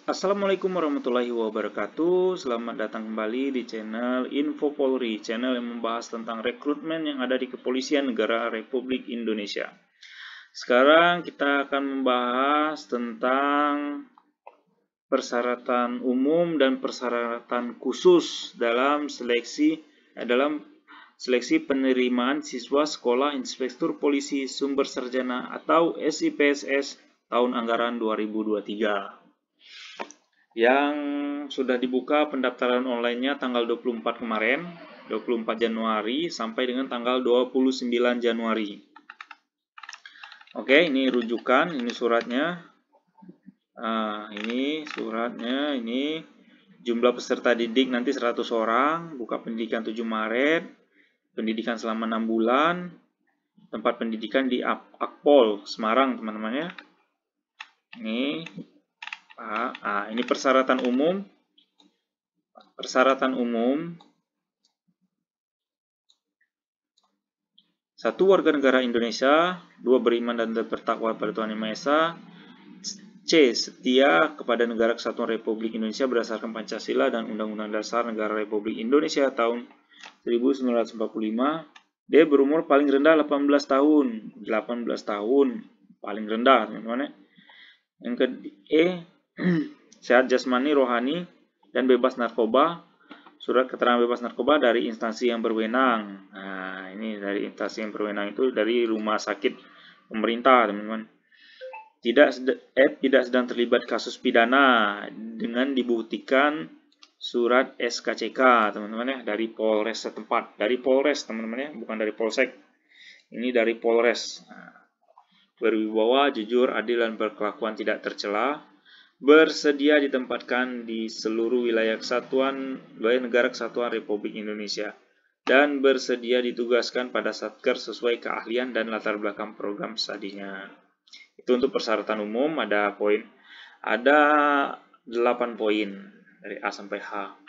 Assalamualaikum warahmatullahi wabarakatuh. Selamat datang kembali di channel Info Polri, channel yang membahas tentang rekrutmen yang ada di Kepolisian Negara Republik Indonesia. Sekarang kita akan membahas tentang persyaratan umum dan persyaratan khusus dalam seleksi penerimaan siswa Sekolah Inspektur Polisi Sumber Sarjana atau SIPSS tahun anggaran 2023. Yang sudah dibuka pendaftaran online-nya tanggal 24 kemarin, 24 Januari sampai dengan tanggal 29 Januari. Oke, ini rujukan, ini suratnya. Ini suratnya, ini jumlah peserta didik nanti 100 orang, buka pendidikan 7 Maret, pendidikan selama 6 bulan, tempat pendidikan di Akpol, Semarang, teman-teman ya. Ini persyaratan umum. Persyaratan umum. 1. Warga negara Indonesia. 2. Beriman dan bertakwa pada Tuhan Yang Maha Esa. C. Setia kepada Negara Kesatuan Republik Indonesia berdasarkan Pancasila dan Undang-Undang Dasar Negara Republik Indonesia tahun 1945. D. Berumur paling rendah 18 tahun. 18 tahun paling rendah, teman-teman. Yang ke sehat jasmani, rohani, dan bebas narkoba. Surat keterangan bebas narkoba dari instansi yang berwenang. Nah, ini dari instansi yang berwenang itu dari rumah sakit pemerintah, teman-teman. Tidak sedang terlibat kasus pidana dengan dibuktikan surat SKCK, teman-teman ya, dari Polres setempat. Dari Polres, teman-teman ya, bukan dari Polsek. Ini dari Polres. Berwibawa, jujur, adil, dan berkelakuan tidak tercela. Bersedia ditempatkan di seluruh wilayah negara kesatuan Republik Indonesia dan bersedia ditugaskan pada Satker sesuai keahlian dan latar belakang program studinya. Itu untuk persyaratan umum. Ada 8 poin dari A sampai H.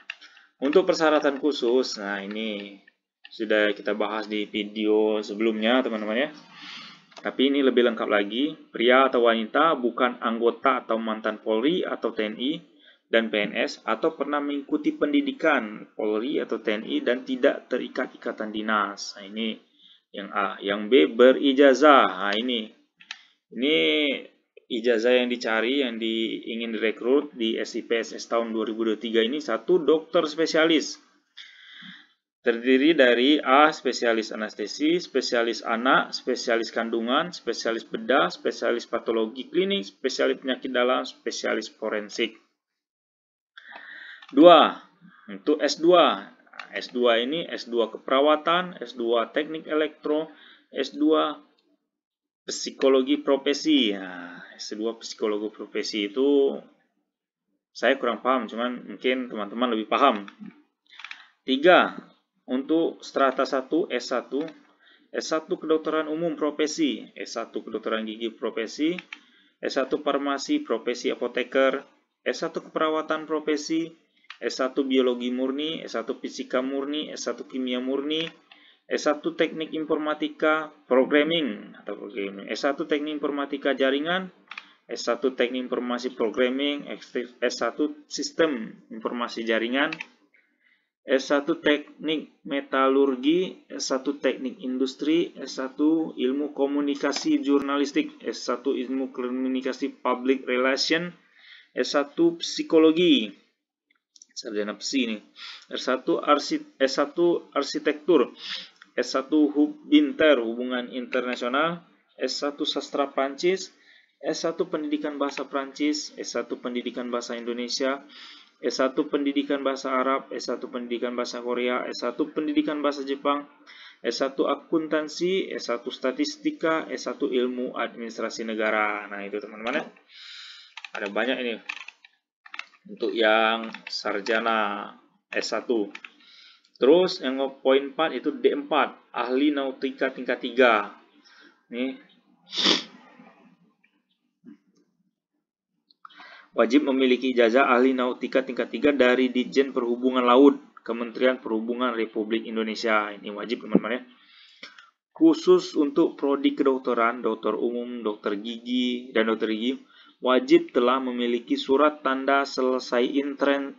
Untuk persyaratan khusus, nah ini sudah kita bahas di video sebelumnya, teman-teman ya. Tapi ini lebih lengkap lagi. Pria atau wanita bukan anggota atau mantan Polri atau TNI dan PNS atau pernah mengikuti pendidikan Polri atau TNI dan tidak terikat ikatan dinas. Nah, ini yang A. Yang B, berijazah. Nah, ini ijazah yang dicari, yang ingin direkrut di SIPSS tahun 2023 ini. 1. Dokter spesialis. Terdiri dari A. Spesialis anestesi, spesialis anak, spesialis kandungan, spesialis bedah, spesialis patologi klinik, spesialis penyakit dalam, spesialis forensik. 2. Untuk S2. S2 ini S2 keperawatan, S2 teknik elektro, S2 psikologi profesi. Nah, S2 psikologi profesi itu saya kurang paham, cuman mungkin teman-teman lebih paham. 3. Untuk strata 1, S1, S1 kedokteran umum profesi, S1 kedokteran gigi profesi, S1 farmasi profesi apoteker, S1 keperawatan profesi, S1 biologi murni, S1 fisika murni, S1 kimia murni, S1 teknik informatika programming atau programming, S1 teknik informatika jaringan, S1 teknik informasi programming, S1 sistem informasi jaringan, S1 teknik metalurgi, S1 teknik industri, S1 ilmu komunikasi jurnalistik, S1 ilmu komunikasi public relation, S1 psikologi, sarjana psi nih, S1 arsitektur, S1 Binter, hubungan internasional, S1 sastra Prancis, S1 pendidikan bahasa Prancis, S1 pendidikan bahasa Indonesia, S1 pendidikan bahasa Arab, S1 pendidikan bahasa Korea, S1 pendidikan bahasa Jepang, S1 akuntansi, S1 statistika, S1 ilmu administrasi negara. Nah, itu teman-teman ya. Ada banyak ini. Untuk yang sarjana S1. Terus yang poin 4 itu D4, ahli nautika tingkat 3. Nih. Wajib memiliki ijazah ahli nautika tingkat 3 dari Ditjen Perhubungan Laut, Kementerian Perhubungan Republik Indonesia. Ini wajib, teman-teman ya. Khusus untuk prodi kedokteran, dokter umum, dokter gigi, dan dokter gigi, wajib telah memiliki surat tanda selesai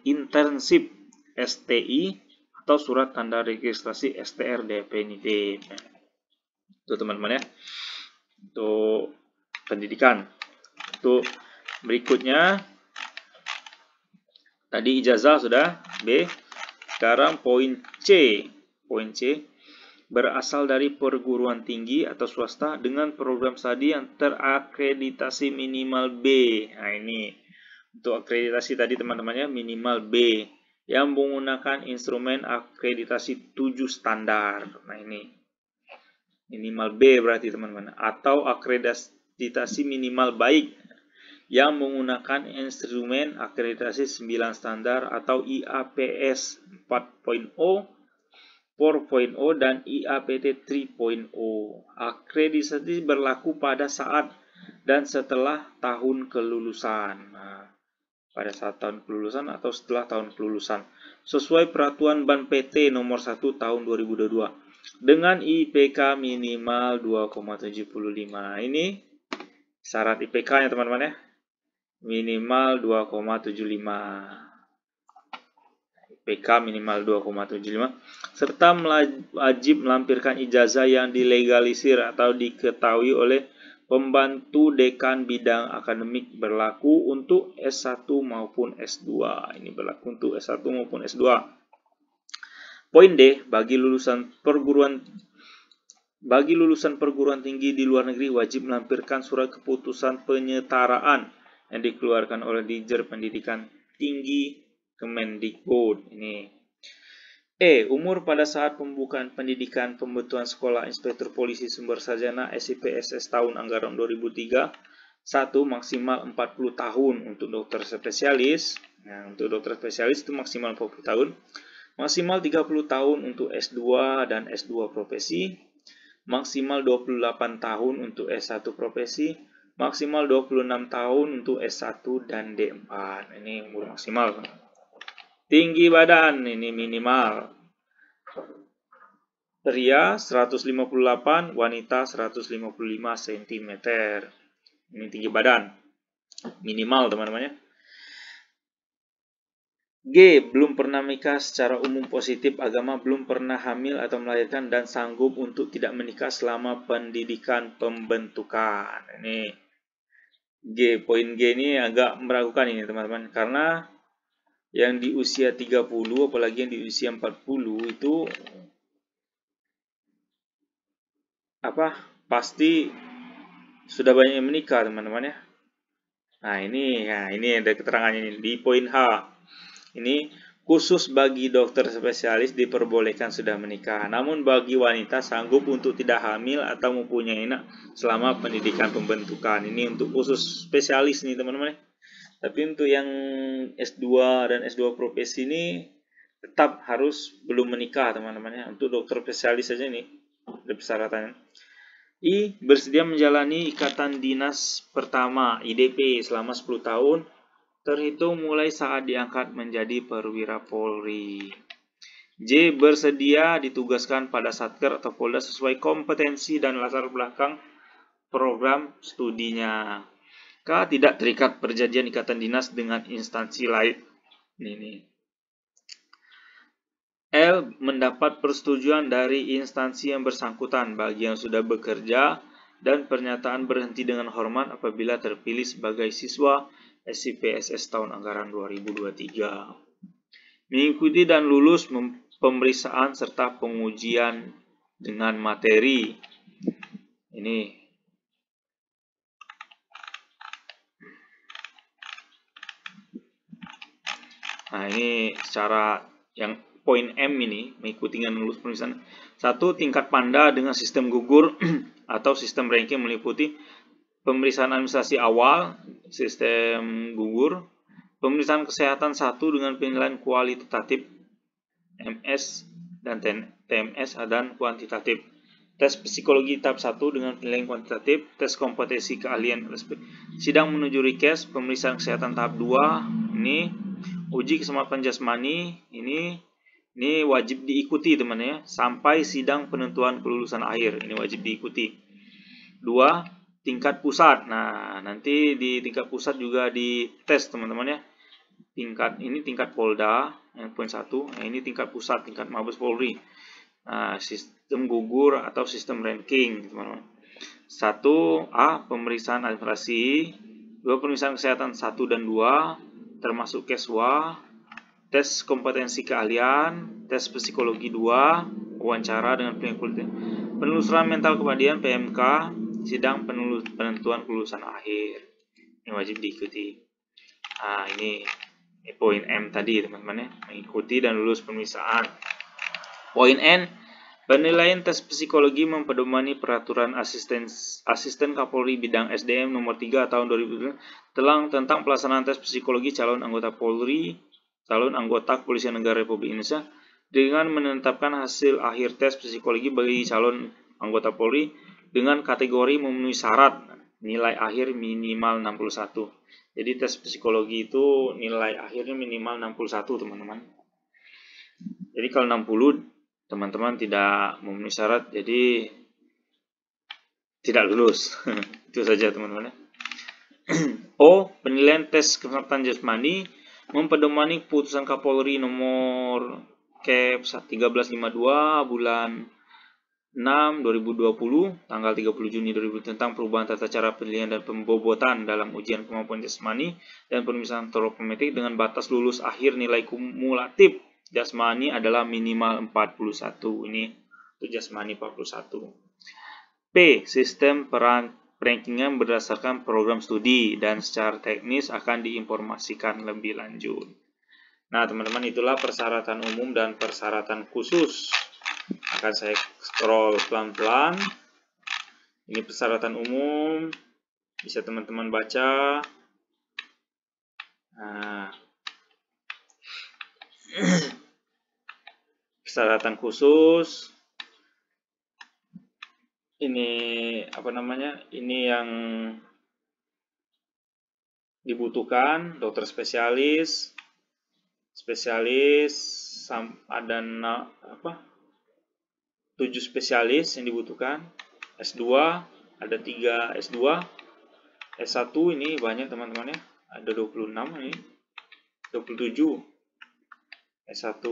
internship STI atau surat tanda registrasi STR definitif. Itu teman-teman ya, untuk pendidikan. Untuk berikutnya, tadi ijazah sudah, B. Sekarang poin C. Poin C, berasal dari perguruan tinggi atau swasta dengan program studi yang terakreditasi minimal B. Nah ini, untuk akreditasi tadi teman-teman ya, minimal B. Yang menggunakan instrumen akreditasi 7 standar. Nah ini, minimal B berarti teman-teman. Atau akreditasi minimal baik yang menggunakan instrumen akreditasi 9 standar atau IAPS 4.0, 4.0 dan IAPT 3.0. Akreditasi berlaku pada saat dan setelah tahun kelulusan. Nah, pada saat tahun kelulusan atau setelah tahun kelulusan, sesuai peraturan Ban PT nomor 1 tahun 2022 dengan IPK minimal 2,75. Ini syarat IPK-nya teman-teman ya, minimal 2,75. IPK minimal 2,75 serta wajib melampirkan ijazah yang dilegalisir atau diketahui oleh pembantu dekan bidang akademik, berlaku untuk S1 maupun S2. Ini berlaku untuk S1 maupun S2. Poin D, bagi lulusan perguruan tinggi di luar negeri wajib melampirkan surat keputusan penyetaraan yang dikeluarkan oleh Ditjen Pendidikan Tinggi Kemendikbud. Ini. E. Umur pada saat pembukaan pendidikan pembentukan sekolah inspektur polisi sumber sarjana SIPSS tahun anggaran 2003. 1. Maksimal 40 tahun untuk dokter spesialis. Nah, untuk dokter spesialis itu maksimal 40 tahun. Maksimal 30 tahun untuk S2 dan S2 profesi. Maksimal 28 tahun untuk S1 profesi. Maksimal 26 tahun untuk S1 dan D4. Ini umur maksimal. Tinggi badan ini minimal. Pria 158, wanita 155 cm. Ini tinggi badan. Minimal teman-teman ya. G. Belum pernah menikah secara umum positif agama, belum pernah hamil atau melahirkan dan sanggup untuk tidak menikah selama pendidikan pembentukan. Ini G. Poin G ini agak meragukan ini teman-teman, karena yang di usia 30 apalagi yang di usia 40 itu pasti sudah banyak yang menikah teman-teman ya. Nah ini ada keterangannya ini di poin H. Ini khusus bagi dokter spesialis diperbolehkan sudah menikah, namun bagi wanita sanggup untuk tidak hamil atau mempunyai anak selama pendidikan pembentukan. Ini untuk khusus spesialis nih teman-teman ya. Tapi untuk yang S2 dan S2 profesi ini tetap harus belum menikah teman-teman ya. Untuk dokter spesialis saja ini ada persyaratannya. I. Bersedia menjalani ikatan dinas pertama IDP selama 10 tahun terhitung mulai saat diangkat menjadi perwira Polri. J. Bersedia ditugaskan pada Satker atau Polda sesuai kompetensi dan latar belakang program studinya. K. Tidak terikat perjanjian ikatan dinas dengan instansi lain. Ini. L. Mendapat persetujuan dari instansi yang bersangkutan bagi yang sudah bekerja dan pernyataan berhenti dengan hormat apabila terpilih sebagai siswa SIPSS tahun anggaran 2023. Mengikuti dan lulus pemeriksaan serta pengujian dengan materi. Ini. Nah, ini secara yang poin M ini, mengikuti dan lulus pemeriksaan. 1. Tingkat Panda dengan sistem gugur atau sistem ranking meliputi pemeriksaan administrasi awal, sistem gugur, pemeriksaan kesehatan 1 dengan penilaian kualitatif MS dan TMS dan kuantitatif. Tes psikologi tahap 1 dengan penilaian kuantitatif, tes kompetensi keahlian sidang menuju request, pemeriksaan kesehatan tahap 2, ini uji keselamatan jasmani, ini wajib diikuti teman ya, sampai sidang penentuan kelulusan akhir, ini wajib diikuti. 2. tingkat pusat. Nah, nanti di tingkat pusat juga dites teman-teman ya. Tingkat Polda yang poin 1. Nah, ini tingkat pusat, tingkat Mabes Polri. Nah, sistem gugur atau sistem ranking, teman-teman. 1A, pemeriksaan administrasi. 2, pemeriksaan kesehatan 1 dan 2, termasuk keswa. Tes kompetensi keahlian, tes psikologi 2, wawancara dengan pengikuti. Penelusuran mental kepribadian PMK, sidang penentuan kelulusan akhir. Ini wajib diikuti. Nah, ini poin M tadi teman-teman ya, mengikuti dan lulus pemeriksaan. Poin N, penilaian tes psikologi mempedomani peraturan asisten Kapolri bidang SDM nomor 3 tahun 2000 tentang pelaksanaan tes psikologi calon anggota Polri, calon anggota Kepolisian Negara Republik Indonesia dengan menetapkan hasil akhir tes psikologi bagi calon anggota Polri dengan kategori memenuhi syarat nilai akhir minimal 61. Jadi tes psikologi itu nilai akhirnya minimal 61 teman-teman. Jadi kalau 60 teman-teman tidak memenuhi syarat, jadi tidak lulus. Itu saja teman-teman. O, penilaian tes kesehatan jasmani mempedomani keputusan Kapolri nomor Kep 1352 bulan 6 2020 tanggal 30 Juni 2020 tentang perubahan tata cara penilaian dan pembobotan dalam ujian kemampuan jasmani dan pemeriksaan antropometrik dengan batas lulus akhir nilai kumulatif jasmani adalah minimal 41. Ini untuk jasmani 41. P, sistem rankingan berdasarkan program studi dan secara teknis akan diinformasikan lebih lanjut. Nah, teman-teman, itulah persyaratan umum dan persyaratan khusus. Akan saya scroll pelan-pelan. Ini persyaratan umum, bisa teman-teman baca. Nah, persyaratan khusus ini ini yang dibutuhkan dokter spesialis ada 7 spesialis yang dibutuhkan. S2 ada 3 S2. S1 ini banyak teman-teman ya, ada 26 ini, 27 S1.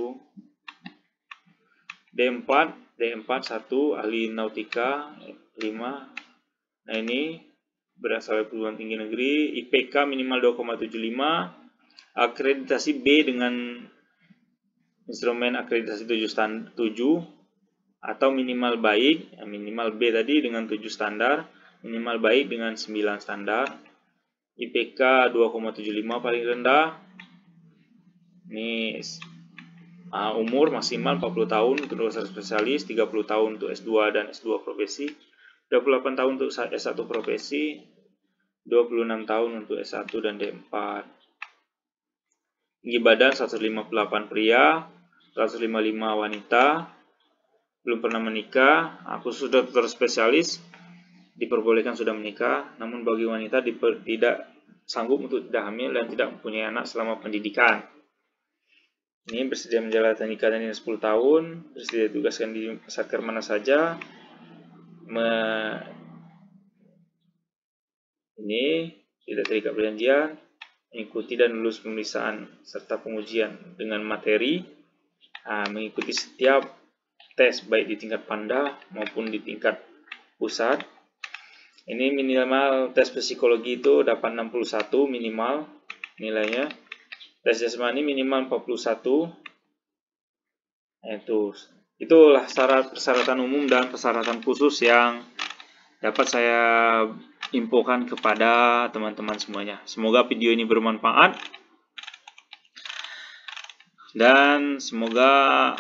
D4 1 ahli nautika 5. Nah, ini berasal dari perguruan tinggi negeri, IPK minimal 2,75, akreditasi B dengan instrumen akreditasi 7 atau minimal baik, minimal B tadi dengan 7 standar, minimal baik dengan 9 standar, IPK 2,75 paling rendah. Ini umur maksimal 40 tahun untuk dokter spesialis, 30 tahun untuk S2 dan S2 profesi, 28 tahun untuk S1 profesi, 26 tahun untuk S1 dan D4. Tinggi badan 158 pria, 155 wanita, belum pernah menikah. Khusus dokter spesialis diperbolehkan sudah menikah, namun bagi wanita tidak sanggup untuk tidak hamil dan tidak mempunyai anak selama pendidikan. Ini bersedia menjalankan ikatan ini 10 tahun, bersedia ditugaskan di satker mana saja. Ini tidak terikat perjanjian, mengikuti dan lulus pemeriksaan serta pengujian dengan materi, mengikuti setiap tes baik di tingkat Panda maupun di tingkat pusat. Ini minimal tes psikologi itu dapat 61 minimal nilainya. Tes jasmani minimal 41. Itulah persyaratan umum dan persyaratan khusus yang dapat saya infokan kepada teman-teman semuanya. Semoga video ini bermanfaat dan semoga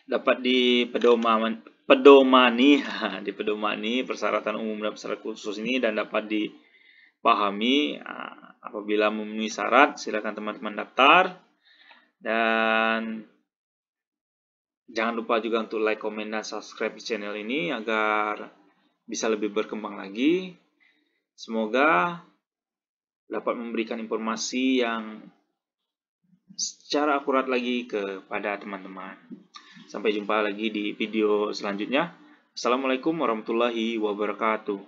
dapat dipedomani persyaratan umum dan persyaratan khusus ini dan dapat dipahami. Apabila memenuhi syarat, silakan teman-teman daftar, dan jangan lupa juga untuk like, komen, dan subscribe di channel ini agar bisa lebih berkembang lagi. Semoga dapat memberikan informasi yang secara akurat lagi kepada teman-teman. Sampai jumpa lagi di video selanjutnya. Assalamualaikum warahmatullahi wabarakatuh.